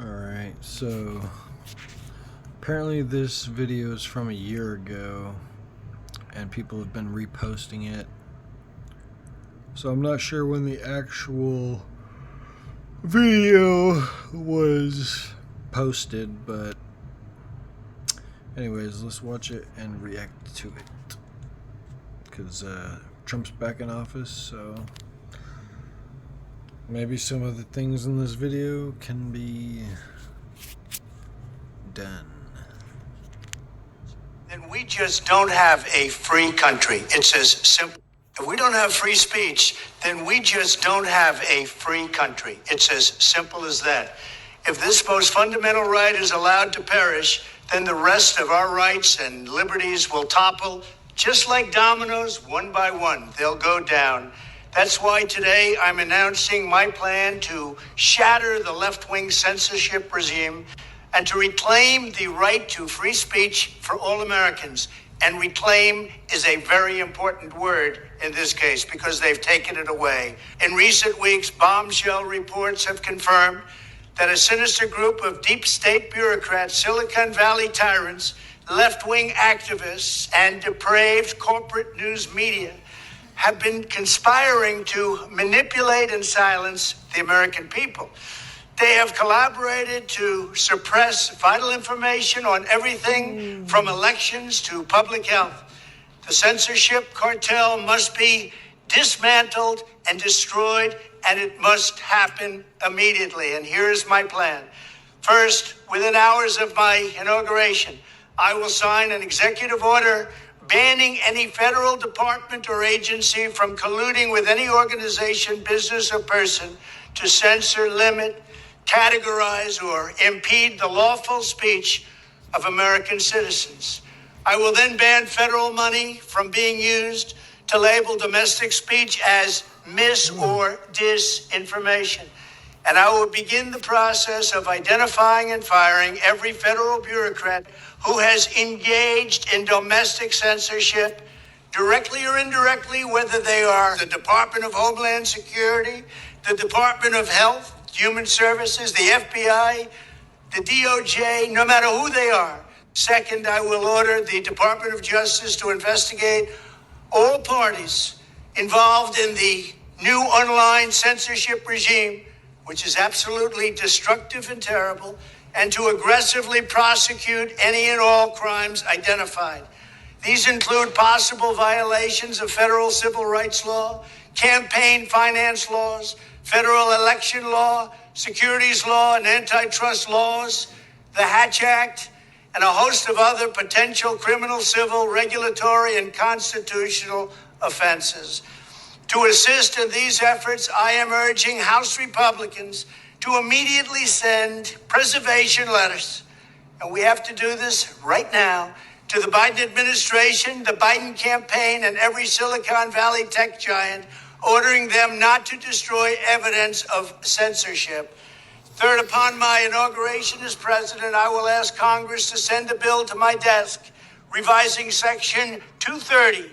Alright, so apparently this video is from a year ago and people have been reposting it. So I'm not sure when the actual video was posted, but anyways, let's watch it and react to it. Because Trump's back in office, so maybe some of the things in this video can be done. Then we just don't have a free country. It's as simple. If we don't have free speech, then we just don't have a free country. It's as simple as that. If this most fundamental right is allowed to perish, then the rest of our rights and liberties will topple, just like dominoes, one by one. They'll go down. That's why today I'm announcing my plan to shatter the left-wing censorship regime and to reclaim the right to free speech for all Americans. And reclaim is a very important word in this case because they've taken it away. In recent weeks, bombshell reports have confirmed that a sinister group of deep state bureaucrats, Silicon Valley tyrants, left-wing activists, and depraved corporate news media have been conspiring to manipulate and silence the American people. They have collaborated to suppress vital information on everything from elections to public health. The censorship cartel must be dismantled and destroyed, and it must happen immediately. And here's my plan. First, within hours of my inauguration, I will sign an executive order banning any federal department or agency from colluding with any organization, business, or person to censor, limit, categorize, or impede the lawful speech of American citizens. I will then ban federal money from being used to label domestic speech as mis or disinformation. And I will begin the process of identifying and firing every federal bureaucrat who has engaged in domestic censorship, directly or indirectly, whether they are the Department of Homeland Security, the Department of Health, Human Services, the FBI, the DOJ, no matter who they are. Second, I will order the Department of Justice to investigate all parties involved in the new online censorship regime, which is absolutely destructive and terrible, and to aggressively prosecute any and all crimes identified. These include possible violations of federal civil rights law, campaign finance laws, federal election law, securities law, and antitrust laws, the Hatch Act, and a host of other potential criminal, civil, regulatory, and constitutional offenses. To assist in these efforts, I am urging House Republicans to immediately send preservation letters, and we have to do this right now, to the Biden administration, the Biden campaign, and every Silicon Valley tech giant, ordering them not to destroy evidence of censorship. Third, upon my inauguration as president, I will ask Congress to send a bill to my desk revising Section 230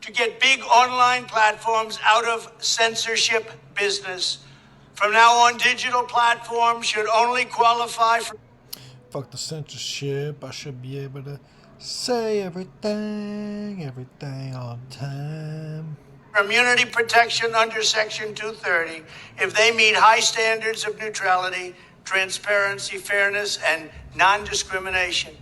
to get big online platforms out of censorship business. From now on, digital platforms should only qualify for... Fuck the censorship. I should be able to say everything all the time. Immunity protection under Section 230 if they meet high standards of neutrality, transparency, fairness, and non-discrimination.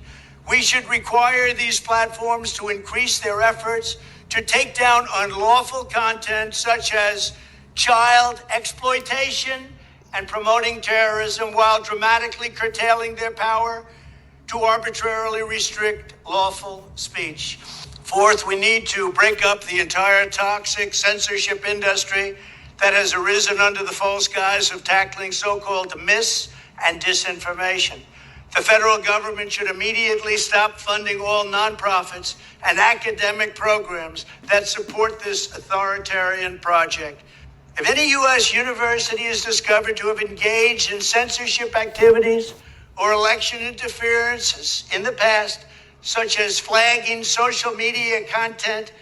We should require these platforms to increase their efforts to take down unlawful content such as child exploitation and promoting terrorism while dramatically curtailing their power to arbitrarily restrict lawful speech. Fourth, we need to break up the entire toxic censorship industry that has arisen under the false guise of tackling so-called mis- and disinformation. The federal government should immediately stop funding all nonprofits and academic programs that support this authoritarian project. If any U.S. university is discovered to have engaged in censorship activities or election interference in the past, such as flagging social media content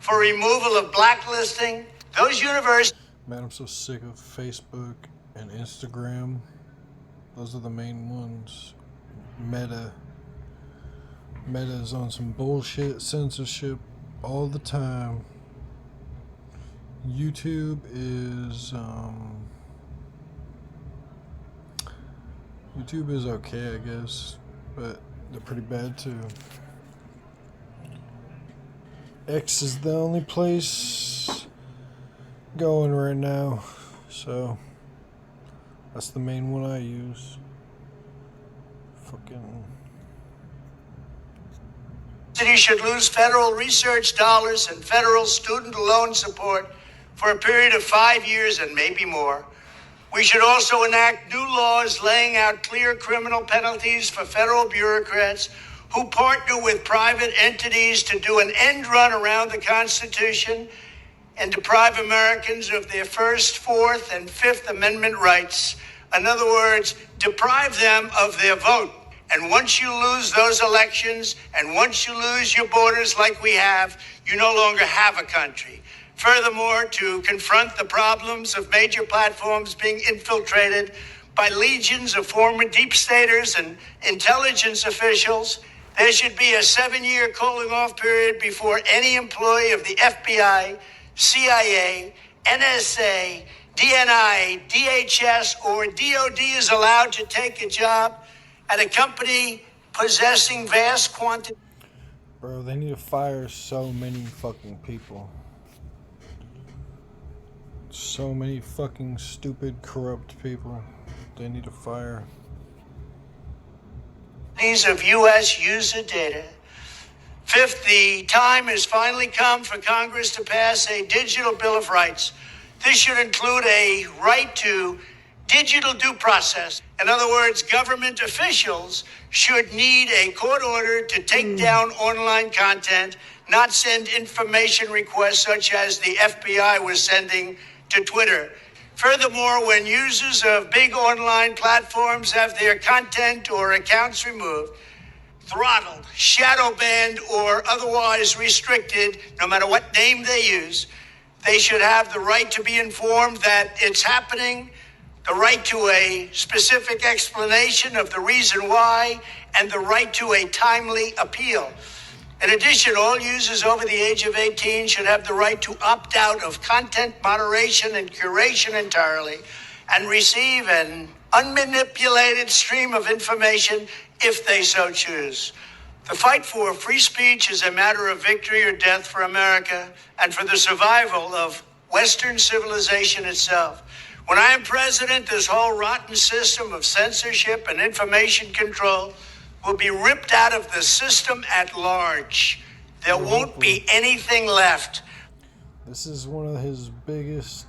for removal of blacklisting, those universities... Man, I'm so sick of Facebook and Instagram. Those are the main ones. Meta. Meta's on some bullshit censorship all the time. YouTube is okay, I guess, but they're pretty bad too. X is the only place going right now, so that's the main one I use. Fucking. City should lose federal research dollars and federal student loan support for a period of 5 years and maybe more. We should also enact new laws laying out clear criminal penalties for federal bureaucrats who partner with private entities to do an end run around the Constitution and deprive Americans of their First, Fourth, and Fifth Amendment rights. In other words, deprive them of their vote. And once you lose those elections, and once you lose your borders like we have, you no longer have a country. Furthermore, to confront the problems of major platforms being infiltrated by legions of former deep staters and intelligence officials, there should be a 7-year cooling off period before any employee of the FBI, CIA, NSA, DNI, DHS, or DOD is allowed to take a job at a company possessing vast quantities. Bro, they need to fire so many fucking people. So many fucking stupid, corrupt people. They need to fire. Of U.S. user data. Fifth, the time has finally come for Congress to pass a digital Bill of Rights. This should include a right to digital due process. In other words, government officials should need a court order to take down online content, not send information requests such as the FBI was sending to Twitter. Furthermore, when users of big online platforms have their content or accounts removed, throttled, shadow banned, or otherwise restricted, no matter what name they use, they should have the right to be informed that it's happening, the right to a specific explanation of the reason why, and the right to a timely appeal. In addition, all users over the age of 18 should have the right to opt out of content moderation and curation entirely and receive an unmanipulated stream of information if they so choose. The fight for free speech is a matter of victory or death for America and for the survival of Western civilization itself. When I am president, this whole rotten system of censorship and information control will be ripped out of the system at large. There won't be anything left. This is one of his biggest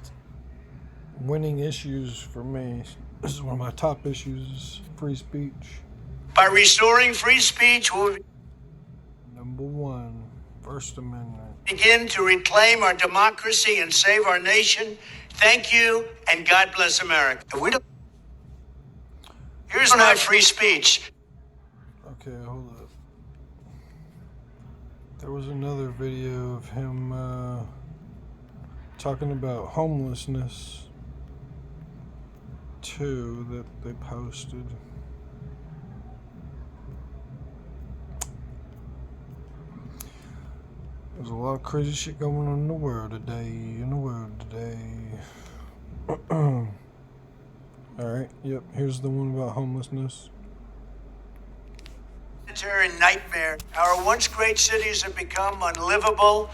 winning issues for me. This is one of my top issues, free speech. By restoring free speech, we'll Number one, First Amendment. begin to reclaim our democracy and save our nation. Thank you, and God bless America. Here's my free speech. Okay, hold up. There was another video of him talking about homelessness too that they posted. There's a lot of crazy shit going on in the world today. Alright, yep, here's the one about homelessness. Sanitary nightmare. Our once great cities have become unlivable,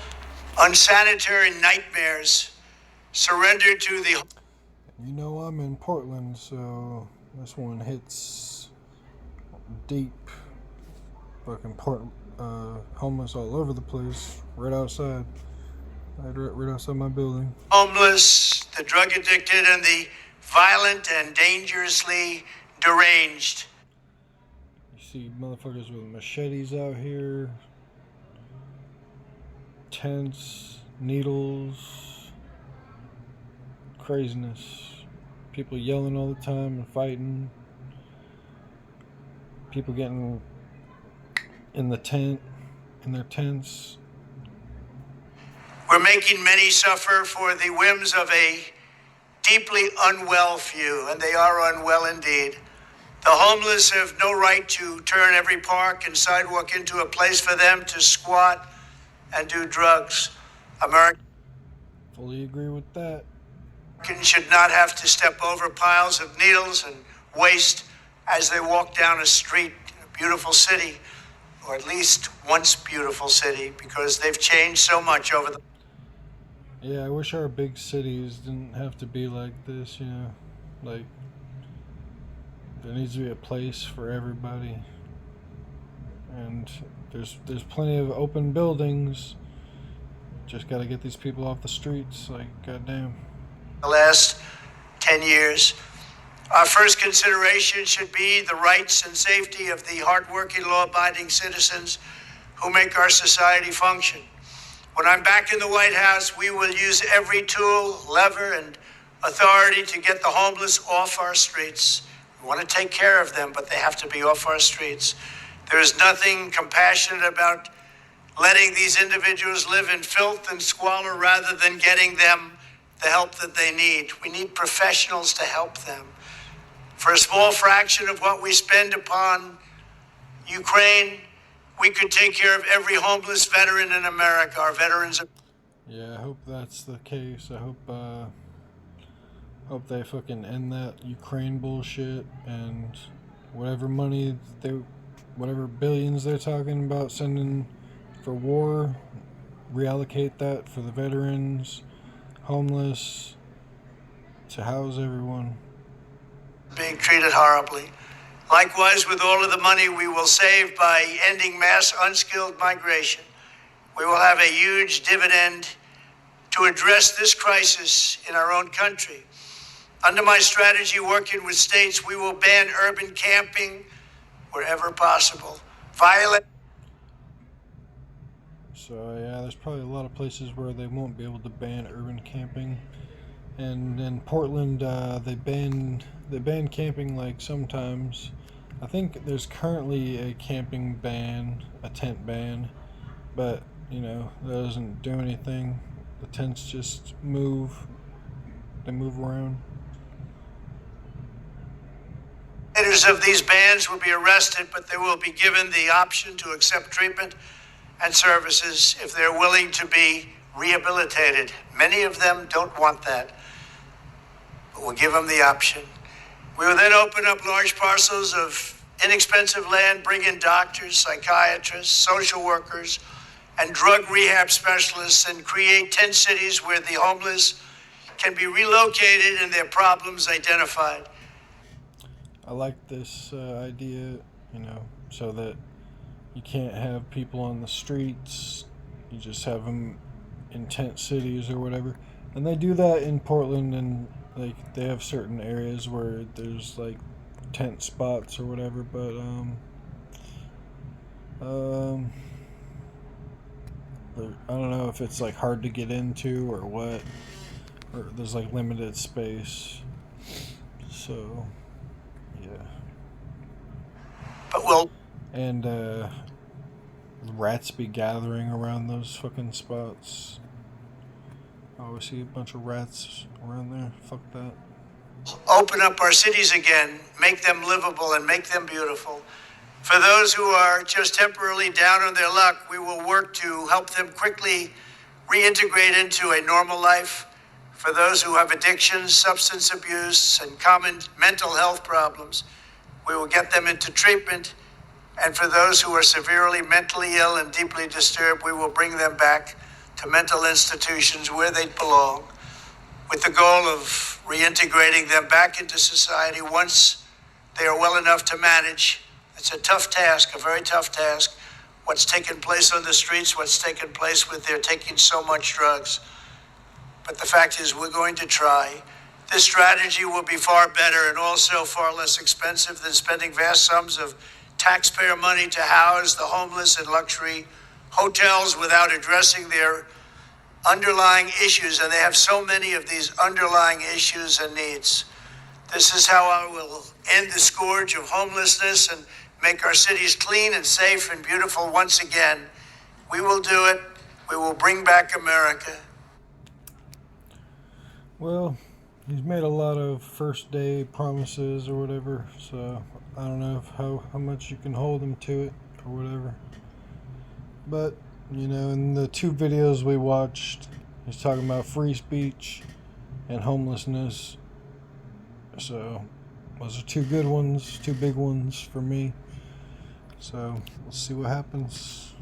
unsanitary nightmares. Surrender to the... You know I'm in Portland, so this one hits deep. Fucking homeless all over the place, right outside. Right outside my building. homeless, the drug addicted, and the violent and dangerously deranged. You see motherfuckers with machetes out here, tents, needles, craziness. People yelling all the time and fighting. People getting in their tents. We're making many suffer for the whims of a deeply unwell few, and they are unwell indeed. The homeless have no right to turn every park and sidewalk into a place for them to squat and do drugs. Americans Fully agree with that. should not have to step over piles of needles and waste as they walk down a street in a beautiful city, or at least once beautiful city, because they've changed so much over the... Yeah, I wish our big cities didn't have to be like this, you know. Like, there needs to be a place for everybody. And there's plenty of open buildings. Just gotta get these people off the streets, like, goddamn. the last 10 years. Our first consideration should be the rights and safety of the hardworking, law-abiding citizens who make our society function. When I'm back in the White House, we will use every tool, lever, and authority to get the homeless off our streets. We want to take care of them, but they have to be off our streets. There is nothing compassionate about letting these individuals live in filth and squalor rather than getting them the help that they need. We need professionals to help them. For a small fraction of what we spend upon Ukraine, we could take care of every homeless veteran in America. Our veterans are... Yeah, I hope that's the case. I hope they fucking end that Ukraine bullshit, and whatever money whatever billions they're talking about sending for war, reallocate that for the veterans, homeless, to house everyone. Being treated horribly. Likewise, with all of the money we will save by ending mass unskilled migration, we will have a huge dividend to address this crisis in our own country. Under my strategy, working with states, we will ban urban camping wherever possible. So yeah, there's probably a lot of places where they won't be able to ban urban camping. And in Portland, they ban camping like sometimes. I think there's currently a camping ban, a tent ban, but you know, that doesn't do anything. The tents just move. They move around. Violators of these bans will be arrested, but they will be given the option to accept treatment and services if they're willing to be rehabilitated. Many of them don't want that, but we'll give them the option. We will then open up large parcels of inexpensive land, bring in doctors, psychiatrists, social workers, and drug rehab specialists, and create 10 cities where the homeless can be relocated and their problems identified. I like this idea, you know, so that you can't have people on the streets. You just have them in tent cities or whatever. And they do that in Portland, and like they have certain areas where there's like tent spots or whatever, but I don't know if it's like hard to get into or what, or there's like limited space. So yeah. But we'll... And rats be gathering around those fucking spots. I always see a bunch of rats around there. Fuck that. Open up our cities again, make them livable and make them beautiful. For those who are just temporarily down on their luck, we will work to help them quickly reintegrate into a normal life. For those who have addictions, substance abuse, and common mental health problems, we will get them into treatment. And for those who are severely mentally ill and deeply disturbed, we will bring them back to mental institutions where they belong, with the goal of reintegrating them back into society once they are well enough to manage. It's a tough task, a very tough task. What's taken place on the streets, what's taken place with their taking so much drugs. But the fact is, we're going to try. This strategy will be far better and also far less expensive than spending vast sums of taxpayer money to house the homeless in luxury hotels without addressing their underlying issues. And they have so many of these underlying issues and needs. This is how I will end the scourge of homelessness and make our cities clean and safe and beautiful once again. We will do it. We will bring back America. Well, He's made a lot of first day promises or whatever, so I don't know how much you can hold him to it or whatever. But, you know, in the 2 videos we watched, he's talking about free speech and homelessness. So, those are 2 good ones, 2 big ones for me. So, we'll see what happens.